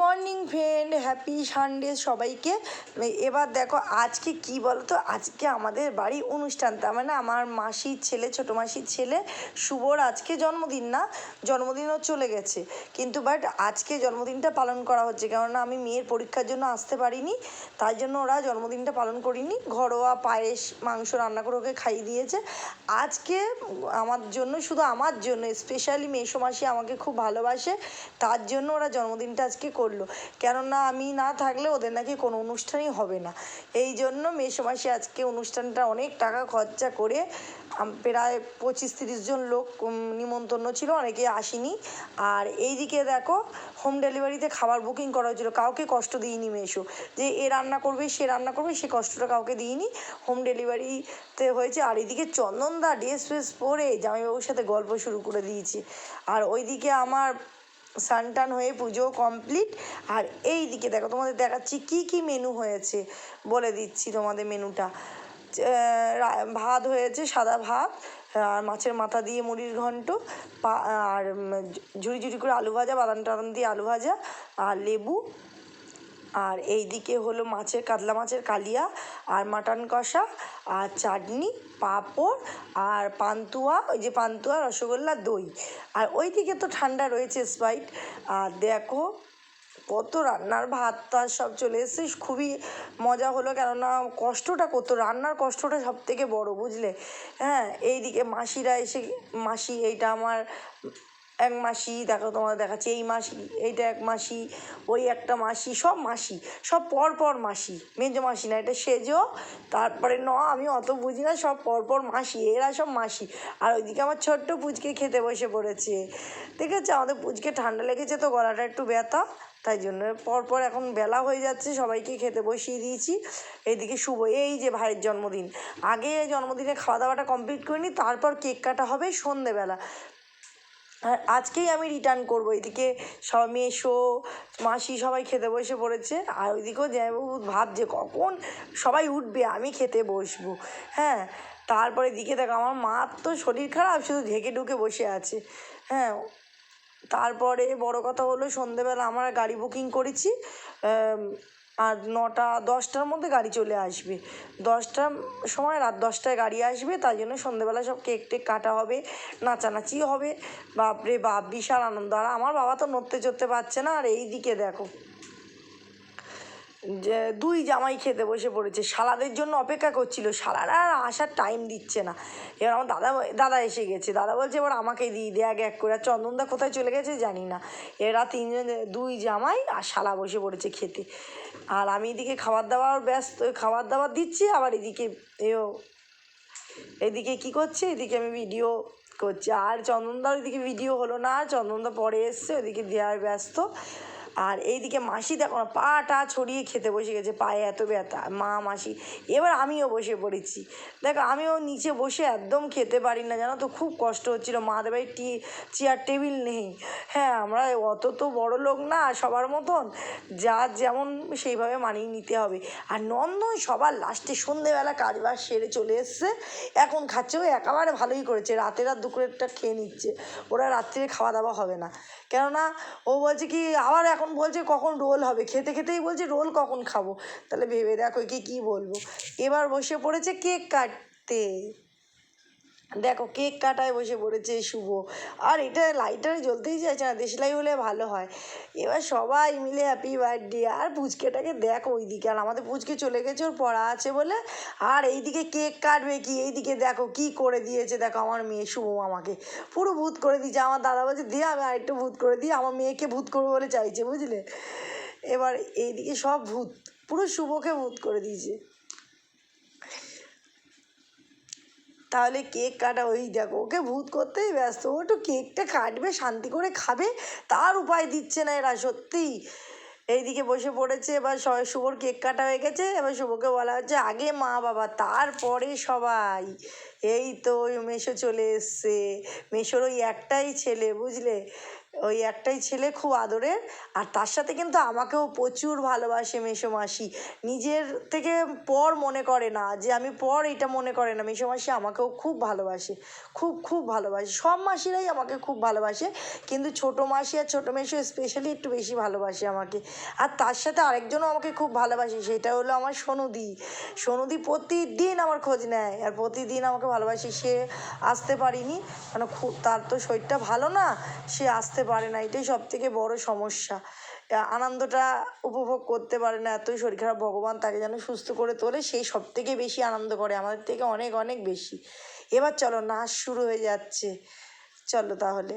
Morning friend, happy Sunday সবাইকে। এবার দেখো আজকে কি বলতো, আজকে আমাদের বাড়ি অনুষ্ঠান। তার মানে আমার মাসির ছেলে, ছোটো মাসির ছেলে শুভর আজকে জন্মদিন। না, জন্মদিনও চলে গেছে, কিন্তু বাট আজকে জন্মদিনটা পালন করা হচ্ছে। কেননা আমি মেয়ের পরীক্ষার জন্য আসতে পারিনি, তাই জন্য ওরা জন্মদিনটা পালন করিনি। ঘরোয়া পায়েস মাংস রান্না করে ওকে খাইয়ে দিয়েছে। আজকে আমার জন্য, শুধু আমার জন্য স্পেশালি মেসোমাসি আমাকে খুব ভালোবাসে, তার জন্য ওরা জন্মদিনটা আজকে করলো। কেননা আমি না থাকলে ওদের নাকি কোনো অনুষ্ঠানই হবে না। এই জন্য মেসোমাসি আজকে অনুষ্ঠানটা অনেক টাকা খরচা করে, প্রায় 25-30 জন লোক নিমন্ত্রণ ছিল, অনেকে আসেনি। আর এইদিকে দেখো হোম ডেলিভারিতে খাবার বুকিং করা হয়েছিল, কাউকে কষ্ট দিইনি মেসো যে এ রান্না করবে সে রান্না করবে, সে কষ্টটা কাউকে দিইনি, হোম ডেলিভারিতে হয়েছে। আর এইদিকে চন্দনদা ড্রেস ফ্রেস পরে জামাইবাবুর সাথে গল্প শুরু করে দিয়েছে। আর ওইদিকে আমার স্নান হয়ে পুজো কমপ্লিট। আর এই দিকে দেখো তোমাদের দেখাচ্ছি কি কি মেনু হয়েছে, বলে দিচ্ছি তোমাদের মেনুটা। ভাত হয়েছে, সাদা ভাত, আর মাছের মাথা দিয়ে মুড়ির ঘন্ট, আর ঝুড়ি ঝুড়ি করে আলু ভাজা, বাদাম টাদাম দিয়ে আলু ভাজা, আর লেবু। আর এই দিকে হলো কাতলা মাছের কালিয়া, আর মাটন কষা, আর চাটনি, পাঁপড়, আর পান্তুয়া, ওই যে পান্তুয়া, রসগোল্লা, দই। আর ওই দিকে তো ঠান্ডা রয়েছে স্প্রাইট। আর দেখো কত রান্নার ভাত টাত সব চলে এসেছে, খুবই মজা হলো। কেননা কষ্টটা কত, রান্নার কষ্টটা সব থেকে বড়, বুঝলে। হ্যাঁ, এইদিকে মাসিরা এসে, মাসি এইটা আমার এক মাসি, দেখো তোমাদের দেখাচ্ছি, এই মাসি, এইটা এক মাসি, ওই একটা মাসি, সব মাসি, সব পরপর মাসি, মেজো মাসি না, এটা সেজো, তারপরে আমি অত বুঝি না, সব পরপর মাসি, এরা সব মাসি। আর ওইদিকে আমার ছোট্ট পুচকে খেতে বসে পড়েছে। ঠিক আছে, আমাদের পুচকে ঠান্ডা লেগেছে তো গলাটা একটু ব্যথা, তাই জন্য পরপর এখন বেলা হয়ে যাচ্ছে, সবাইকে খেতে বসিয়ে দিয়েছি। এইদিকে শুভ, এই যে ভাইয়ের জন্মদিন, আগে জন্মদিনে খাওয়া দাওয়াটা কমপ্লিট করে নিই, তারপর কেক কাটা হবে সন্ধেবেলা। আর আজকেই আমি রিটার্ন করবো। এদিকে সব মেসো মাসি সবাই খেতে বসে পড়েছে। আর ওইদিকেও জামাইবাবু ভাবছে কখন সবাই উঠবে আমি খেতে বসবো। হ্যাঁ, তারপরে দিকে দেখো আমার মার তো শরীর খারাপ, শুধু ঢেকে ঢুকে বসে আছে। হ্যাঁ, তারপরে বড় কথা হলো সন্ধেবেলা আমরা গাড়ি বুকিং করেছি, আর 9টা-10টার মধ্যে গাড়ি চলে আসবে। 10টার সময়, রাত 10টায় গাড়ি আসবে, তাই জন্য সন্ধেবেলা সব কেক টেক কাটা হবে, নাচানাচি হবে। বাপরে বাপ, বিশাল আনন্দ। আর আমার বাবা তো নড়তে চড়তে পারছে না। আর এই দিকে দেখো যে দুই জামাই খেতে বসে পড়েছে, শালাদের জন্য অপেক্ষা করছিল, শালারা আর আসার টাইম দিচ্ছে না। এবার আমার দাদা এসে গেছে, দাদা বলছে এবার আমাকে দিয়ে দে এক করে। আর চন্দনদা কোথায় চলে গেছে জানি না। এরা তিনজন, দুই জামাই আর শালা বসে পড়েছে খেতে। আর আমি এদিকে খাবার দাবার ব্যস্ত, খাবার দাবার দিচ্ছি, আবার এদিকে কী করছে, এদিকে আমি ভিডিও করছি। আর চন্দনদার ওইদিকে ভিডিও হলো না, চন্দনদা পরে এসছে, ওইদিকে দেওয়ার ব্যস্ত। আর এইদিকে মাসি দেখো না, পাটা ছড়িয়ে খেতে বসে গেছে, পায়ে এত ব্যথা, মাসি। এবার আমিও বসে পড়েছি। দেখো আমিও নিচে বসে একদম খেতে পারি না, জানো তো, খুব কষ্ট হচ্ছিলো। মাদের বাড়ির চেয়ার টেবিল নেই। হ্যাঁ, আমরা অত তো বড় লোক না সবার মতন, যার যেমন সেইভাবে মানিয়ে নিতে হবে। আর নন্দন সবার লাস্টে সন্ধেবেলা কাজবাজ সেরে চলে এসছে, এখন খাচ্ছে। ও একেবারে ভালোই করেছে, রাতের আর দুপুরেরটা খেয়ে নিচ্ছে। ওরা রাত্রে খাওয়া দাওয়া হবে না, কেননা ও বলছে কি, আবার এখন বলছে কখন রোল হবে, খেতে খেতেই বলছে রোল কখন খাবো। তাহলে ভেবে দেখো কি বলবো। এবার বসে পড়েছে কেক কাটতে, দেখো কেক কাটায় বসে পড়েছে শুভ। আর এটা লাইটারে জ্বলতেই চাইছে না, দেশলাই হলে ভালো হয়। এবার সবাই মিলে হ্যাপি বার্থডে। আর পুচকেটাকে দেখো ওইদিকে, আর আমাদের পুচকে চলে গেছে ওর পড়া আছে বলে। আর এইদিকে কেক কাটবে কি, এইদিকে দেখো কি করে দিয়েছে, দেখো আমার মেয়ে শুভ আমাকে পুরো ভূত করে দিয়েছে। আমার দাদা বলছে দিয়ে আমি আরেকটু ভূত করে দিই, আমার মেয়েকে ভূত করবো বলে চাইছে, বুঝলে। এবার এইদিকে সব ভূত, পুরো শুভকে ভূত করে দিয়েছে। তাহলে কেক কাটা, ওই দেখো ওকে ভূত করতেই ব্যস্ত, ও একটু কেকটা কাটবে, শান্তি করে খাবে, তার উপায় দিচ্ছে না এরা, সত্যি। এইদিকে বসে পড়েছে। এবার শুভর কেক কাটা হয়ে গেছে, এবার শুভকে বলা হচ্ছে আগে মা বাবা, তারপরে সবাই। এই তো ওই মেসো চলে এসছে, মেসোর ওই একটাই ছেলে, বুঝলে। ওই একটাই ছেলে খুব আদরের, আর তার সাথে কিন্তু আমাকেও প্রচুর ভালোবাসে মেসোমাসি। নিজের থেকে পর মনে করে না, যে আমি পর এটা মনে করে না। মেসোমাসি আমাকেও খুব ভালোবাসে, খুব খুব ভালোবাসে। সব মাসিরাই আমাকে খুব ভালোবাসে, কিন্তু ছোটো মাসি আর ছোটো মেসো স্পেশালি একটু বেশি ভালোবাসে আমাকে। আর তার সাথে আরেকজনও আমাকে খুব ভালোবাসে, সেটা হলো আমার সোনুদি। সোনুদি প্রতিদিন আমার খোঁজ নেয় আর প্রতিদিন আমাকে ভালোবাসে। সে আসতে পারিনি, কারণ খুব তার তো শরীরটা ভালো না, সে আসতে পারে না, এটাই সব থেকে বড় সমস্যা। আনন্দটা উপভোগ করতে পারে না, এতই শরীর খারাপ। ভগবান তাকে যেন সুস্থ করে তোলে, সেই সব থেকে বেশি আনন্দ করে, আমাদের থেকে অনেক অনেক বেশি। এবার চলো, নাচ শুরু হয়ে যাচ্ছে, চলো তাহলে।